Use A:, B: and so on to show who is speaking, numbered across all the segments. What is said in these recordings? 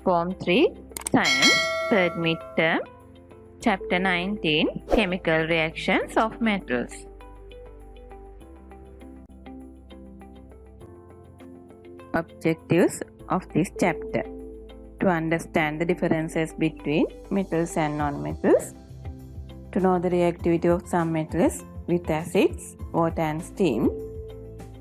A: Form 3 Science, third midterm, Chapter 19 Chemical Reactions of Metals. Objectives of this chapter: to understand the differences between metals and non-metals, to know the reactivity of some metals with acids, water and steam,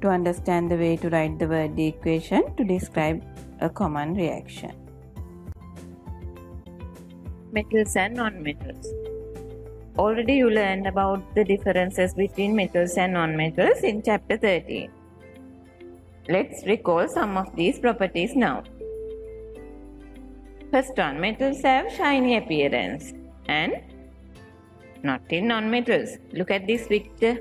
A: to understand the way to write the word equation to describe a common reaction. Metals and non-metals. Already you learned about the differences between metals and non-metals in chapter 13. Let's recall some of these properties now. First one, metals have shiny appearance and not in non-metals. Look at this picture.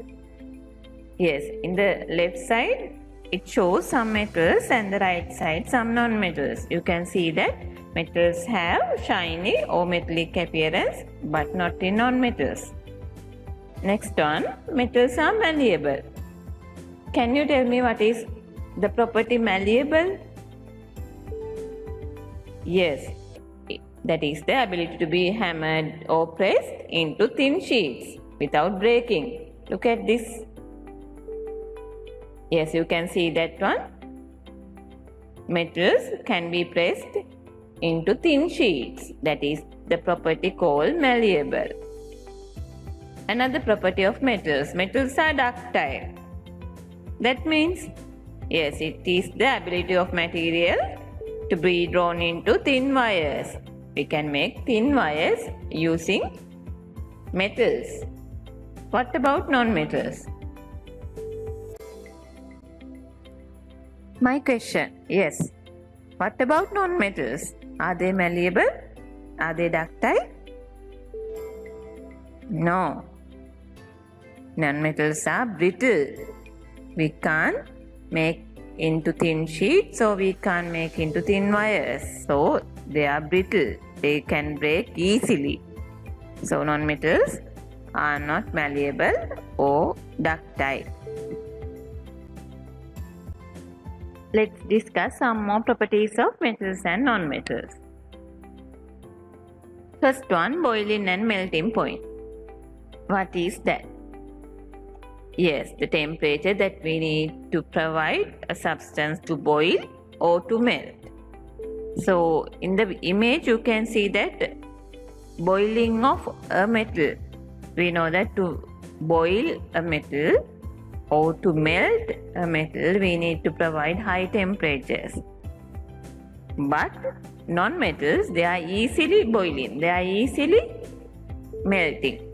A: Yes, in the left side it shows some metals and the right side some non-metals. You can see that metals have shiny or metallic appearance but not in non-metals. Next one, metals are malleable. Can you tell me what is the property malleable? Yes, that is the ability to be hammered or pressed into thin sheets without breaking. Look at this. Yes, you can see that one. Metals can be pressed into thin sheets. That is the property called malleable. Another property of metals. Metals are ductile. That means, yes, it is the ability of material to be drawn into thin wires. We can make thin wires using metals. What about non-metals? My question, yes. What about non-metals? Are they malleable? Are they ductile? No. Non-metals are brittle. We can't make into thin sheets, so we can't make into thin wires. So they are brittle. They can break easily. So non-metals are not malleable or ductile. Let's discuss some more properties of metals and non-metals. First one, boiling and melting point. What is that? Yes, the temperature that we need to provide a substance to boil or to melt. So in the image you can see that boiling of a metal. We know that to boil a metal or to melt a metal, we need to provide high temperatures. But non-metals, they are easily boiling, they are easily melting.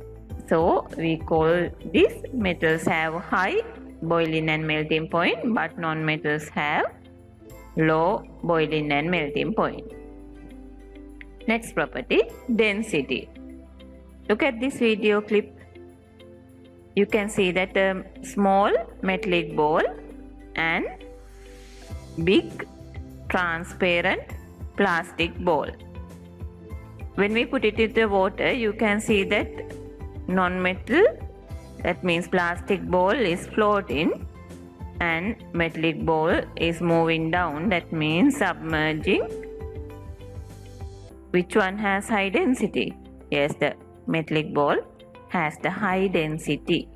A: So we call these metals have high boiling and melting point, but non-metals have low boiling and melting point. Next property, density. Look at this video clip. You can see that a small metallic ball and big transparent plastic ball. When we put it in the water, you can see that non-metal, that means plastic ball, is floating and metallic ball is moving down, that means submerging. Which one has high density? Yes, the metallic ball has the high density.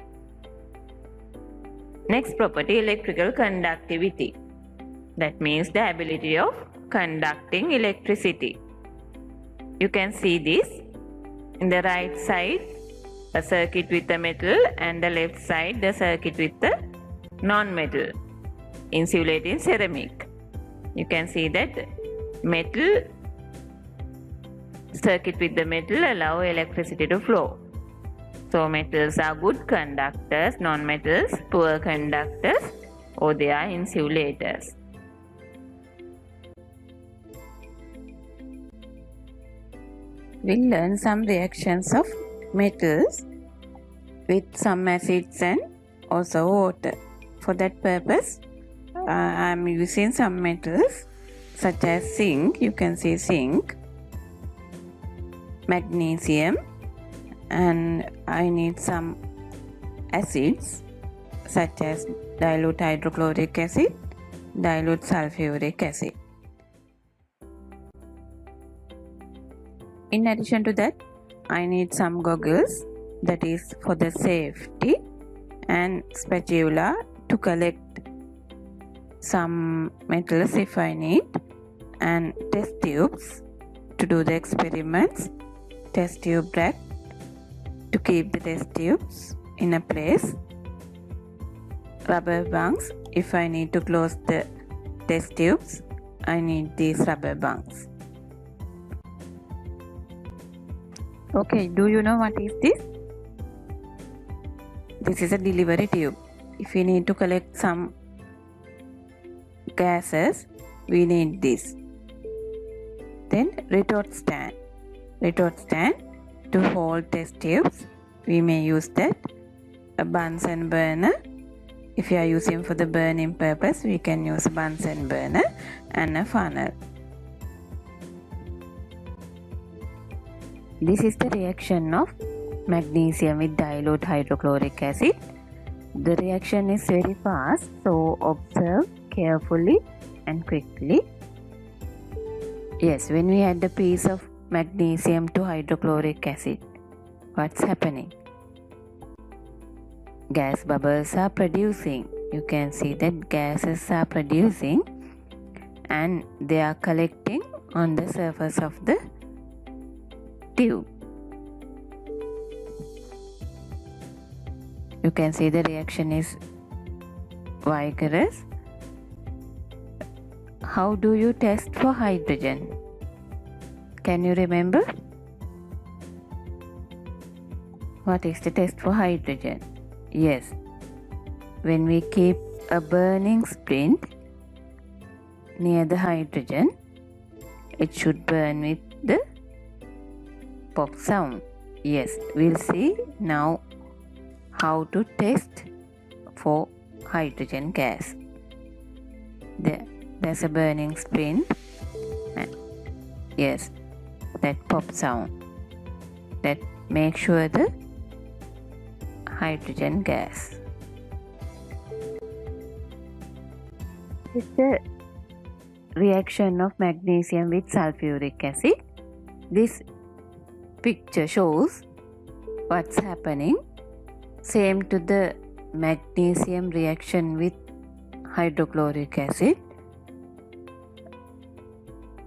A: Next property, electrical conductivity. That means the ability of conducting electricity. You can see this in the right side, a circuit with the metal, and the left side, the circuit with the non-metal, insulating ceramic. You can see that metal circuit with the metal allow electricity to flow. So metals are good conductors, non-metals poor conductors, or they are insulators. We'll learn some reactions of metals with some acids and also water. For that purpose, I am using some metals such as zinc. You can see zinc, magnesium, and I need some acids such as dilute hydrochloric acid, dilute sulfuric acid. In addition to that, I need some goggles, that is for the safety, and spatula to collect some metals if I need, and test tubes to do the experiments, test tube rack to keep the test tubes in a place, rubber bungs if I need to close the test tubes, I need these rubber bungs. Okay, do you know what is this? This is a delivery tube. If we need to collect some gases, we need this. Then retort stand. Retort stand to hold test tubes. We may use that. A Bunsen burner. If you are using for the burning purpose, we can use a Bunsen burner, and a funnel. This is the reaction of magnesium with dilute hydrochloric acid. The reaction is very fast, so observe carefully and quickly. Yes, when we add a piece of magnesium to hydrochloric acid, what's happening? Gas bubbles are producing. You can see that gases are producing and they are collecting on the surface of the tube. You can see the reaction is vigorous. How do you test for hydrogen? Can you remember? What is the test for hydrogen? Yes, when we keep a burning splint near the hydrogen, it should burn with the pop sound. Yes, we'll see now how to test for hydrogen gas. There's a burning splint, and yes, that pop sound, that makes sure the hydrogen gas. It's the reaction of magnesium with sulfuric acid. This picture shows what's happening. Same to the magnesium reaction with hydrochloric acid.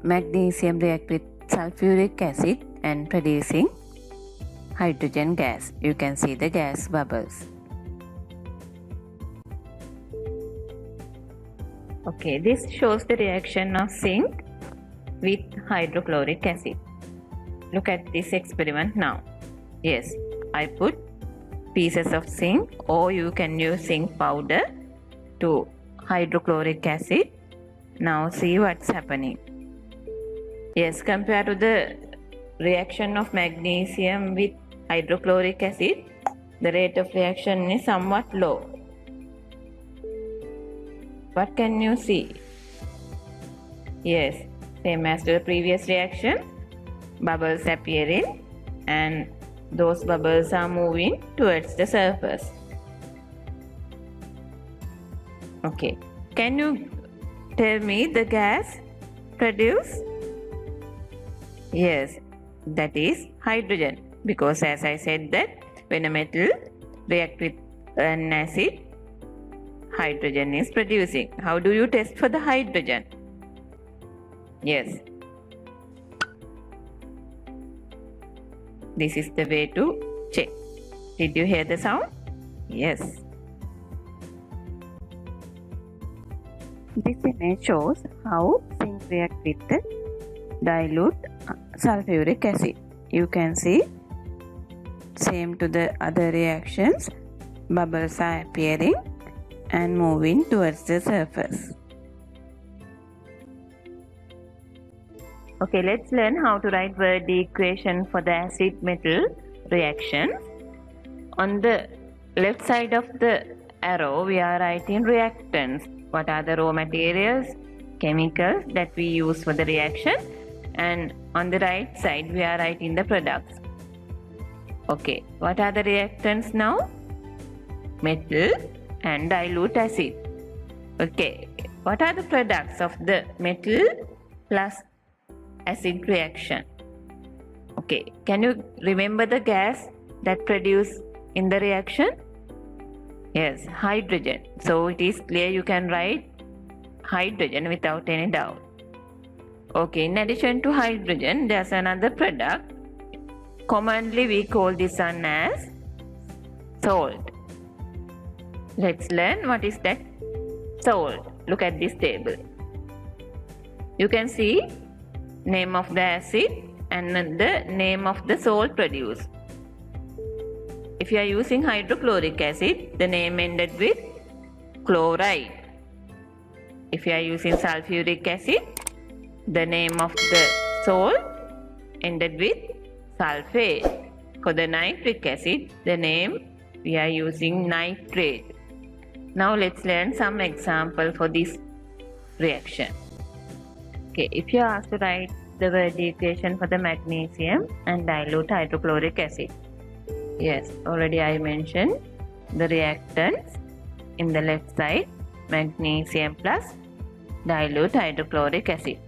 A: Magnesium react with sulfuric acid and producing hydrogen gas. You can see the gas bubbles. Okay, this shows the reaction of zinc with hydrochloric acid. Look at this experiment now. Yes, I put pieces of zinc, or you can use zinc powder, to hydrochloric acid. Now see what's happening. Yes, compared to the reaction of magnesium with hydrochloric acid, the rate of reaction is somewhat low. What can you see? Yes, same as the previous reaction, bubbles appearing, and those bubbles are moving towards the surface. Okay, can you tell me the gas produced? Yes, that is hydrogen, because as I said that when a metal reacts with an acid, hydrogen is producing. How do you test for the hydrogen? Yes, this is the way to check. Did you hear the sound? Yes. This image shows how zinc reacts with the dilute sulfuric acid. You can see, same to the other reactions, bubbles are appearing and moving towards the surface. Okay, let's learn how to write Verdi equation for the acid metal reaction. On the left side of the arrow, we are writing reactants. What are the raw materials, chemicals that we use for the reaction? And on the right side, we are writing the products. Okay, what are the reactants now? Metal and dilute acid. Okay, what are the products of the metal plus acid reaction? Okay, can you remember the gas that produced in the reaction? Yes, hydrogen. So it is clear you can write hydrogen without any doubt. Okay, in addition to hydrogen, there's another product. Commonly we call this one as salt. Let's learn what is that salt. Look at this table. You can see name of the acid and the name of the salt produced. If you are using hydrochloric acid, the name ended with chloride. If you are using sulfuric acid, the name of the salt ended with sulfate. For the nitric acid, the name we are using nitrate. Now let's learn some example for this reaction. Okay, if you are asked to write the word equation for the magnesium and dilute hydrochloric acid. Yes, already I mentioned the reactants in the left side, magnesium plus dilute hydrochloric acid.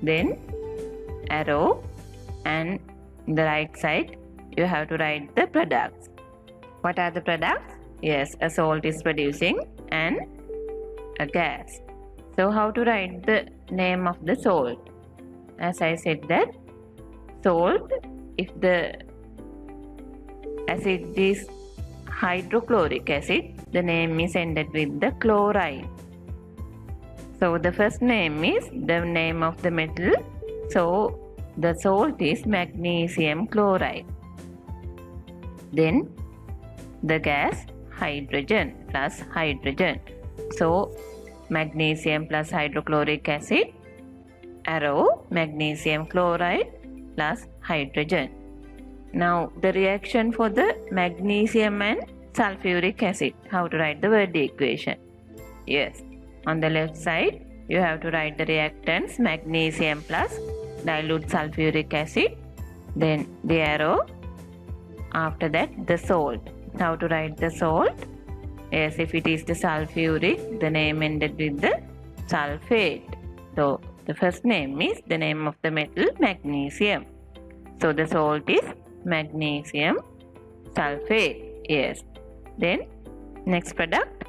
A: Then arrow, and in the right side you have to write the products. What are the products? Yes, a salt is producing and a gas. So how to write the name of the salt? As I said that salt, if the acid is hydrochloric acid, the name is ended with the chloride. So the first name is the name of the metal. So the salt is magnesium chloride. Then the gas hydrogen plus hydrogen. So magnesium plus hydrochloric acid, arrow magnesium chloride plus hydrogen. Now the reaction for the magnesium and sulfuric acid. How to write the word equation? Yes, on the left side you have to write the reactants magnesium plus dilute sulfuric acid, then the arrow, after that the salt. How to write the salt? Yes, if it is the sulfuric, the name ended with the sulfate. So the first name is the name of the metal magnesium. So the salt is magnesium sulfate. Yes. Then next product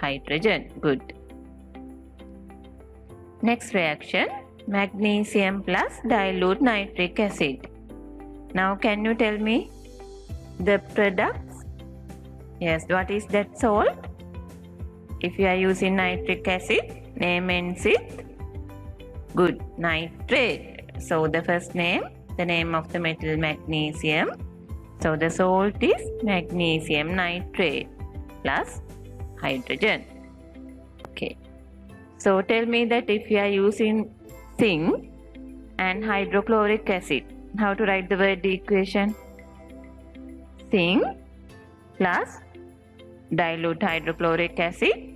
A: hydrogen. Good. Next reaction magnesium plus dilute nitric acid. Now can you tell me the products? Yes, what is that salt? If you are using nitric acid, name ends with good, nitrate. So the first name, the name of the metal magnesium. So the salt is magnesium nitrate plus hydrogen. Okay. So tell me that if you are using zinc and hydrochloric acid, how to write the word equation? Zinc plus dilute hydrochloric acid,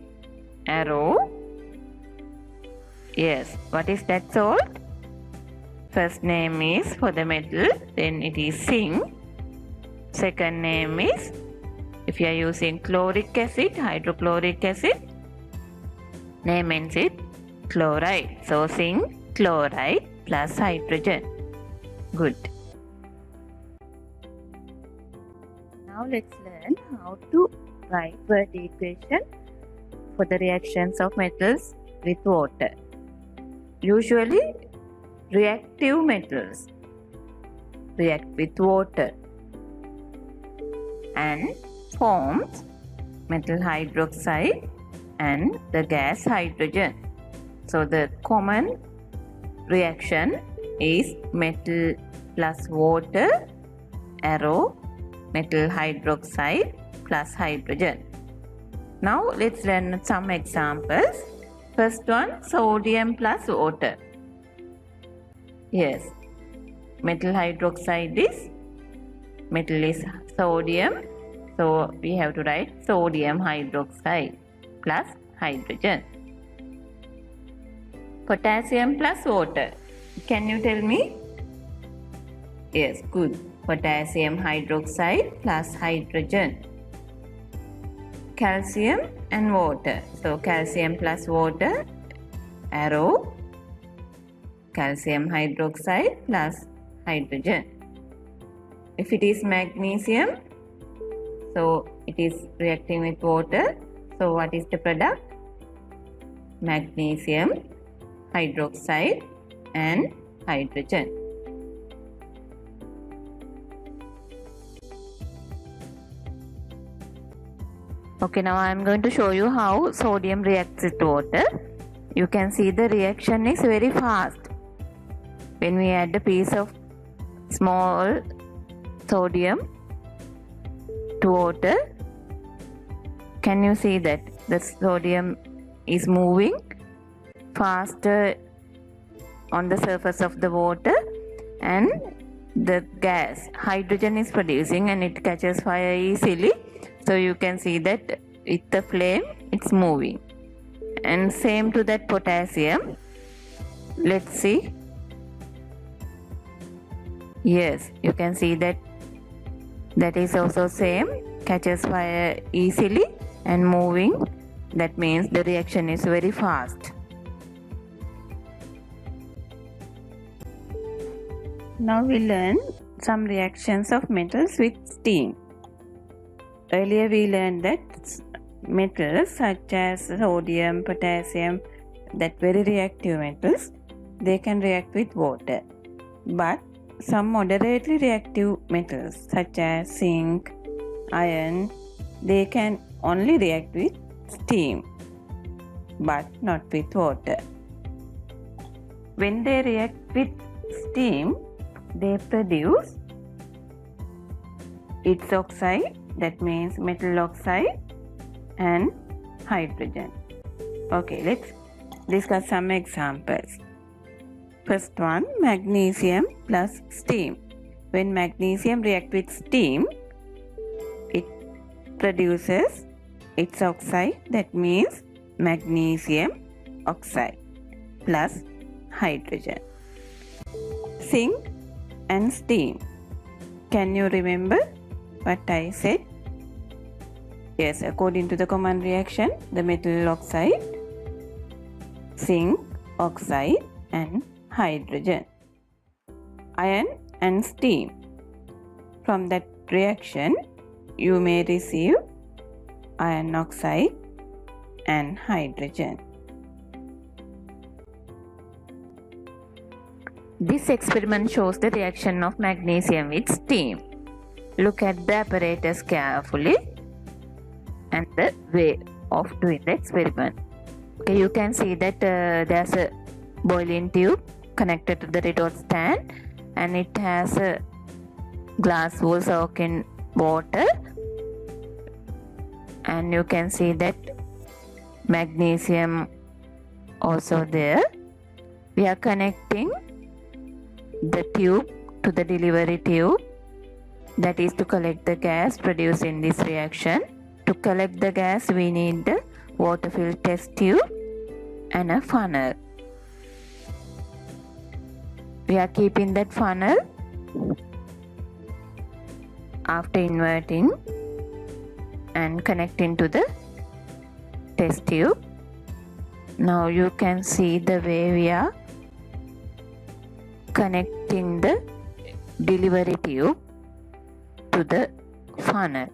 A: arrow. Yes, what is that salt? First name is for the metal, then it is zinc. Second name is, if you are using chloric acid, hydrochloric acid, name ends with chloride. So zinc chloride plus hydrogen. Good. Now let's learn how to write word equation for the reactions of metals with water. Usually reactive metals react with water and forms metal hydroxide and the gas hydrogen. So the common reaction is metal plus water, arrow, metal hydroxide plus hydrogen. Now let's learn some examples. First one, sodium plus water. Yes, metal hydroxide is, metal is sodium, so we have to write sodium hydroxide plus hydrogen. Potassium plus water. Can you tell me? Yes, good. Potassium hydroxide plus hydrogen. Calcium and water. So calcium plus water, arrow, calcium hydroxide plus hydrogen. If it is magnesium, so it is reacting with water. So what is the product? Magnesium hydroxide and hydrogen. Okay, now I am going to show you how sodium reacts with water. You can see the reaction is very fast. When we add a piece of small sodium to water, can you see that the sodium is moving faster on the surface of the water, and the gas hydrogen is producing and it catches fire easily. So you can see that with the flame it's moving. And same to that potassium. Let's see. Yes, you can see that is also same, catches fire easily and moving. That means the reaction is very fast. Now we learn some reactions of metals with steam. Earlier we learned that metals such as sodium, potassium, that very reactive metals, they can react with water. But some moderately reactive metals such as zinc, iron, they can only react with steam but not with water. When they react with steam, they produce its oxide, that means metal oxide and hydrogen. Okay, let's discuss some examples. First one, magnesium plus steam. When magnesium reacts with steam, it produces its oxide, that means magnesium oxide plus hydrogen. Zinc and steam. Can you remember what I said? Yes, according to the common reaction, the metal oxide, zinc oxide and hydrogen. Iron and steam. From that reaction, you may receive iron oxide and hydrogen. This experiment shows the reaction of magnesium with steam. Look at the apparatus carefully and the way of doing the experiment. Okay, you can see that there's a boiling tube connected to the retort stand, and it has a glass wool soaked in water, and you can see that magnesium also there. We are connecting the tube to the delivery tube, that is to collect the gas produced in this reaction. To collect the gas, we need the water-filled test tube and a funnel. We are keeping that funnel after inverting and connecting to the test tube. Now you can see the way we are connecting the delivery tube to the funnel.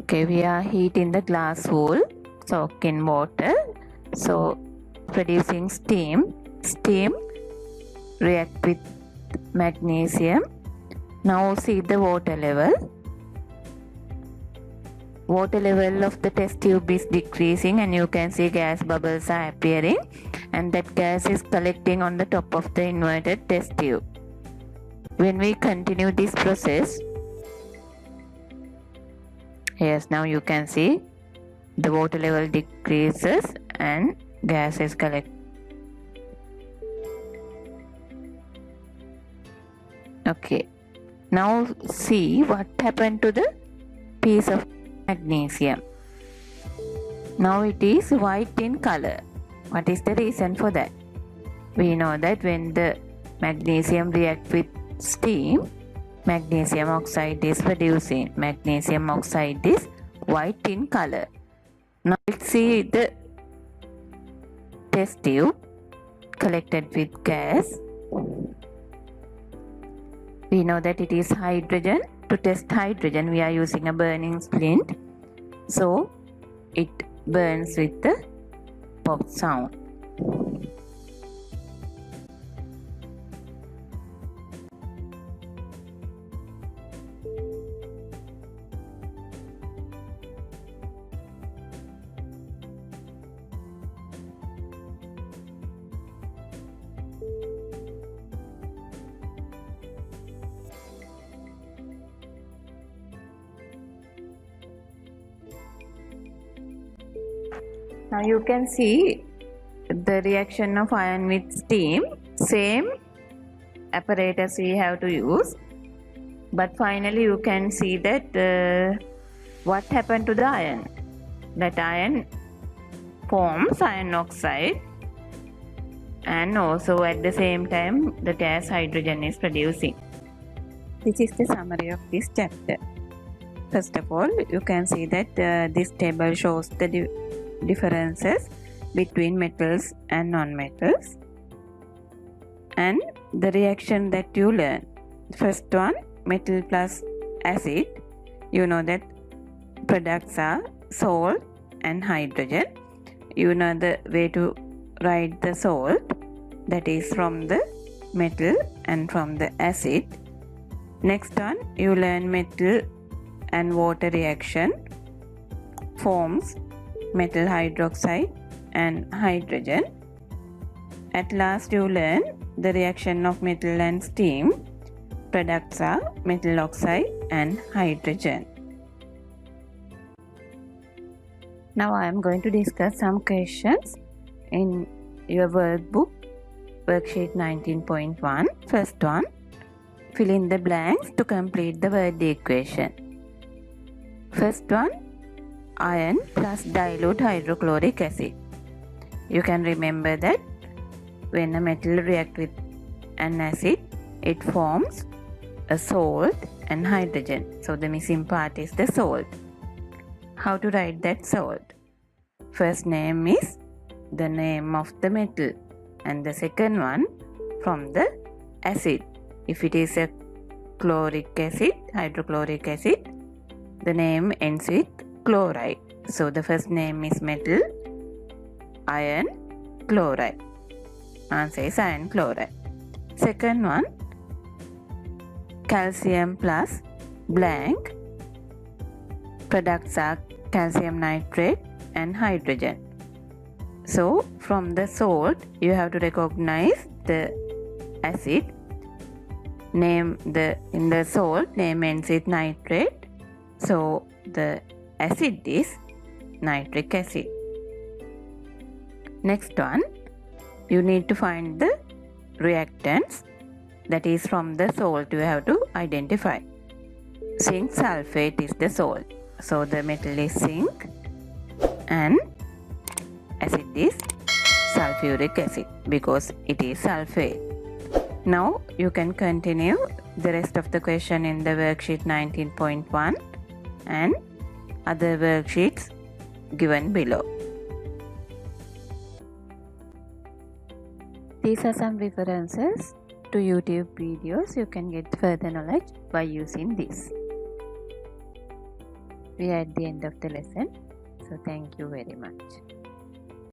A: Okay, we are heating the glass wool soaked in water, so producing steam. Steam react with magnesium. Now see the water level. Water level of the test tube is decreasing, and you can see gas bubbles are appearing, and that gas is collecting on the top of the inverted test tube. When we continue this process, yes, now you can see the water level decreases and gas is collected. Okay, now see what happened to the piece of magnesium. Now it is white in color. What is the reason for that? We know that when the magnesium reacts with steam, magnesium oxide is producing. Magnesium oxide is white in color. Now let's see the test tube collected with gas. We know that it is hydrogen. To test hydrogen, we are using a burning splint. So it burns with the pop sound. Now you can see the reaction of iron with steam. Same apparatus we have to use, but finally you can see that what happened to the iron. That iron forms iron oxide, and also at the same time the gas hydrogen is producing. This is the summary of this chapter. First of all, you can see that this table shows the differences between metals and non-metals and the reaction that you learn. First one, metal plus acid. You know that products are salt and hydrogen. You know the way to write the salt, that is from the metal and from the acid. Next one, you learn metal and water reaction forms metal hydroxide and hydrogen. At last you learn the reaction of metal and steam. Products are metal oxide and hydrogen. Now I am going to discuss some questions in your workbook, worksheet 19.1. First one, fill in the blanks to complete the word equation. First one, iron plus dilute hydrochloric acid. You can remember that when a metal reacts with an acid, it forms a salt and hydrogen. So the missing part is the salt. How to write that salt? First name is the name of the metal, and the second one from the acid. If it is a chloric acid, hydrochloric acid, the name ends with chloride. So the first name is metal, iron, chloride. Answer is iron chloride. Second one, calcium plus blank. Products are calcium nitrate and hydrogen. So from the salt you have to recognize the acid. In the salt name ends with nitrate. So the acid is nitric acid. Next one, you need to find the reactants, that is from the salt you have to identify. Zinc sulfate is the salt. So the metal is zinc and acid is sulfuric acid because it is sulfate. Now you can continue the rest of the question in the worksheet 19.1 and other worksheets given below. These are some references to YouTube videos. You can get further knowledge by using this. We are at the end of the lesson, so thank you very much.